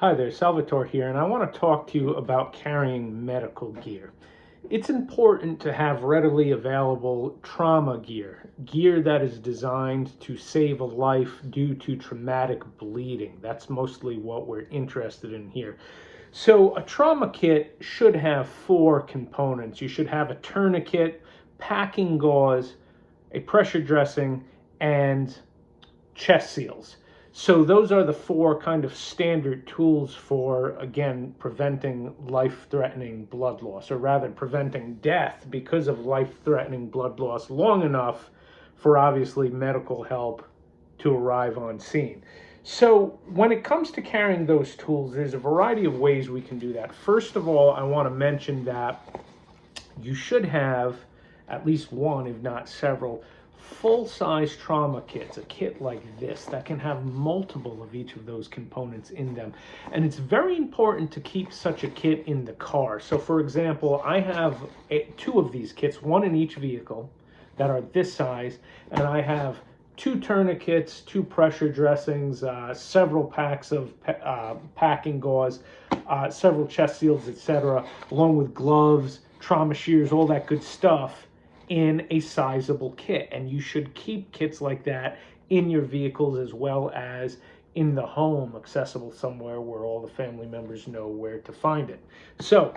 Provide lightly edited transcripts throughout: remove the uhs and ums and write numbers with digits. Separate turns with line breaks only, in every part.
Hi there, Salvatore here, and I want to talk to you about carrying medical gear. It's important to have readily available trauma gear that is designed to save a life due to traumatic bleeding. That's mostly what we're interested in here. So, a trauma kit should have four components. You should have a tourniquet, packing gauze, a pressure dressing, and chest seals. So those are the four kind of standard tools for, again, preventing life-threatening blood loss, or rather preventing death because of life-threatening blood loss long enough for obviously medical help to arrive on scene. So when it comes to carrying those tools, there's a variety of ways we can do that. First of all, I want to mention that you should have at least one, if not several, full-size trauma kits, a kit like this that can have multiple of each of those components in them. And it's very important to keep such a kit in the car. So for example, I have two of these kits, one in each vehicle, that are this size, and I have two tourniquets, two pressure dressings, several packs of packing gauze, several chest seals, etc., along with gloves, trauma shears, all that good stuff in a sizable kit. And you should keep kits like that in your vehicles as well as in the home, accessible somewhere where all the family members know where to find it. So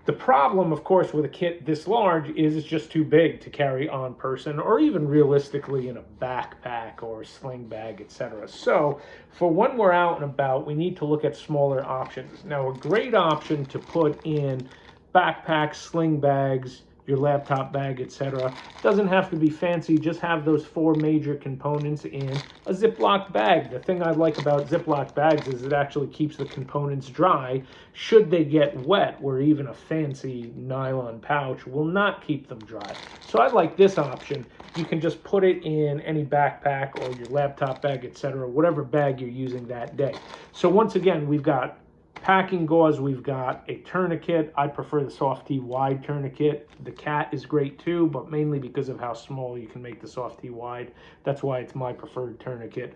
the problem, of course, with a kit this large is it's just too big to carry on person, or even realistically in a backpack or a sling bag, etc. So for when we're out and about, we need to look at smaller options. Now, a great option to put in backpacks, sling bags, your laptop bag, etc. Doesn't have to be fancy, just have those four major components in a Ziploc bag. The thing I like about Ziploc bags is it actually keeps the components dry should they get wet, where even a fancy nylon pouch will not keep them dry. So I like this option. You can just put it in any backpack or your laptop bag, etc., whatever bag you're using that day. So once again, we've got packing gauze, we've got a tourniquet. I prefer the Softy wide tourniquet. The cat is great too, but mainly because of how small you can make the Softy wide. That's why it's my preferred tourniquet.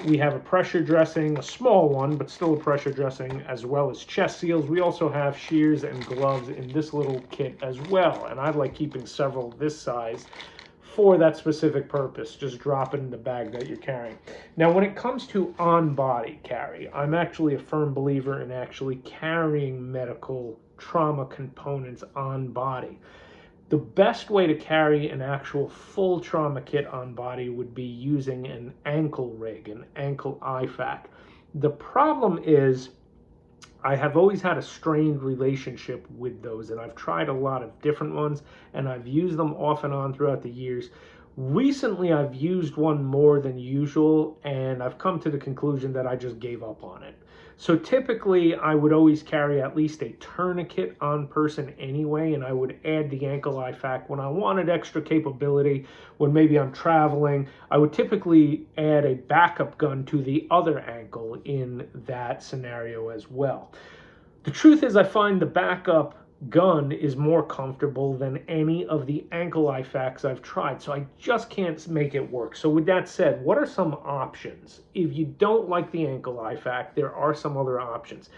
We have a pressure dressing, a small one, but still a pressure dressing, as well as chest seals. We also have shears and gloves in this little kit as well, and I like keeping several this size for that specific purpose. Just drop it in the bag that you're carrying. Now, when it comes to on-body carry, I'm actually a firm believer in actually carrying medical trauma components on body. The best way to carry an actual full trauma kit on body would be using an ankle rig, an ankle IFAK. The problem is I have always had a strained relationship with those, and I've tried a lot of different ones, and I've used them off and on throughout the years. Recently, I've used one more than usual, and I've come to the conclusion that I just gave up on it. So typically, I would always carry at least a tourniquet on person anyway, and I would add the ankle IFAK when I wanted extra capability. When maybe I'm traveling, I would typically add a backup gun to the other ankle in that scenario as well. The truth is, I find the backup gun is more comfortable than any of the ankle IFAKs I've tried, so I just can't make it work. So with that said, what are some options? If you don't like the ankle IFAK, there are some other options.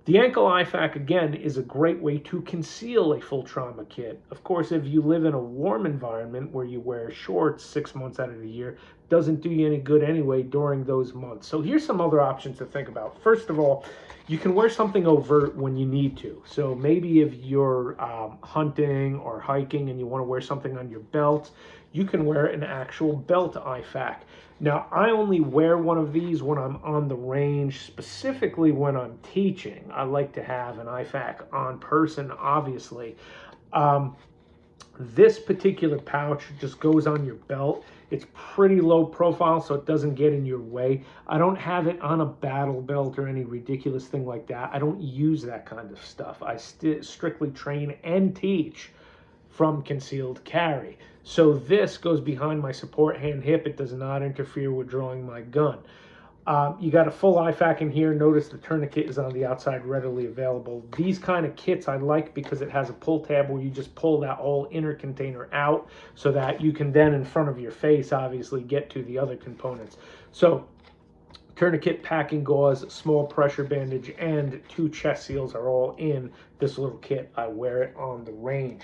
The ankle IFAK, again, is a great way to conceal a full trauma kit. Of course, if you live in a warm environment where you wear shorts 6 months out of the year, doesn't do you any good anyway during those months. So here's some other options to think about. First of all, you can wear something overt when you need to. So maybe if you're hunting or hiking and you want to wear something on your belt, you can wear an actual belt IFAK. Now, I only wear one of these when I'm on the range, specifically when I'm teaching. I like to have an IFAK on person, obviously. This particular pouch just goes on your belt. It's pretty low profile, so it doesn't get in your way. I don't have it on a battle belt or any ridiculous thing like that. I don't use that kind of stuff. I strictly train and teach from concealed carry. So this goes behind my support hand hip. It does not interfere with drawing my gun. You got a full IFAK in here. Notice the tourniquet is on the outside, readily available. These kind of kits I like because it has a pull tab where you just pull that whole inner container out so that you can then, in front of your face, obviously get to the other components. So Tourniquet, packing gauze, small pressure bandage, and 2 chest seals are all in this little kit. I wear it on the range.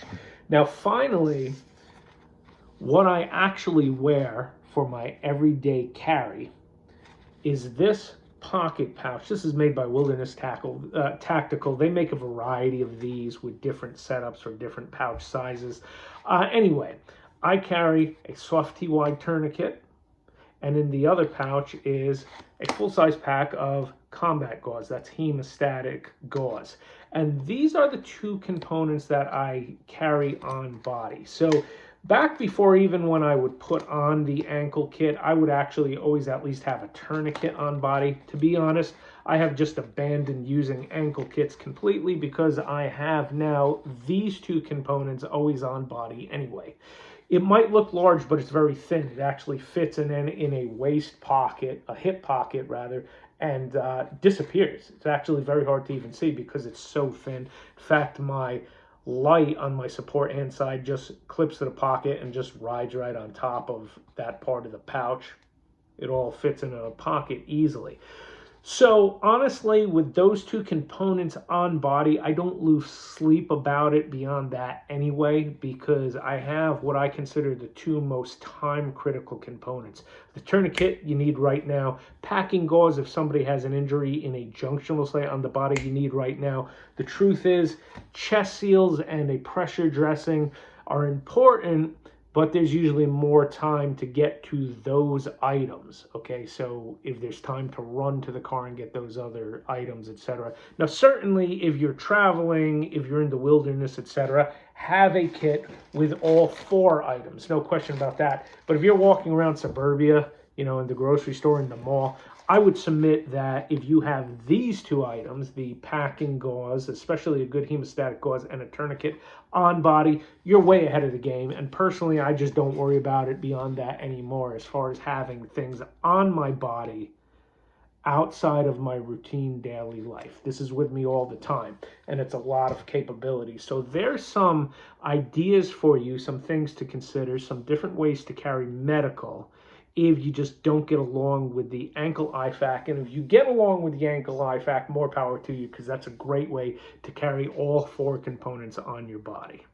Now, finally, what I actually wear for my everyday carry is this pocket pouch. This is made by Wilderness Tactical. They make a variety of these with different setups for different pouch sizes. Anyway, I carry a Softy wide tourniquet, and in the other pouch is a full-size pack of combat gauze. That's hemostatic gauze. And these are the 2 components that I carry on body. So back before, even when I would put on the ankle kit, I would actually always at least have a tourniquet on body. To be honest, I have just abandoned using ankle kits completely because I have now these 2 components always on body anyway. It might look large, but it's very thin. It actually fits in a waist pocket, a hip pocket rather, and disappears. It's actually very hard to even see because it's so thin. In fact, my light on my support hand side just clips to the pocket and just rides right on top of that part of the pouch. It all fits in a pocket easily. So honestly, with those 2 components on body, I don't lose sleep about it beyond that anyway, because I have what I consider the 2 most time critical components. The tourniquet you need right now, packing gauze if somebody has an injury in a junctional site on the body you need right now. The truth is, chest seals and a pressure dressing are important, but there's usually more time to get to those items, okay? So if there's time to run to the car and get those other items, etc. Now, certainly if you're traveling, if you're in the wilderness, etc., have a kit with all 4 items, no question about that. But if you're walking around suburbia, you know, in the grocery store, in the mall, I would submit that if you have these 2 items, the packing gauze, especially a good hemostatic gauze, and a tourniquet on body, you're way ahead of the game. And personally, I just don't worry about it beyond that anymore as far as having things on my body outside of my routine daily life. This is with me all the time, and it's a lot of capability. So there's some ideas for you, some things to consider, some different ways to carry medical if you just don't get along with the ankle IFAK. And if you get along with the ankle IFAK, more power to you, because that's a great way to carry all 4 components on your body.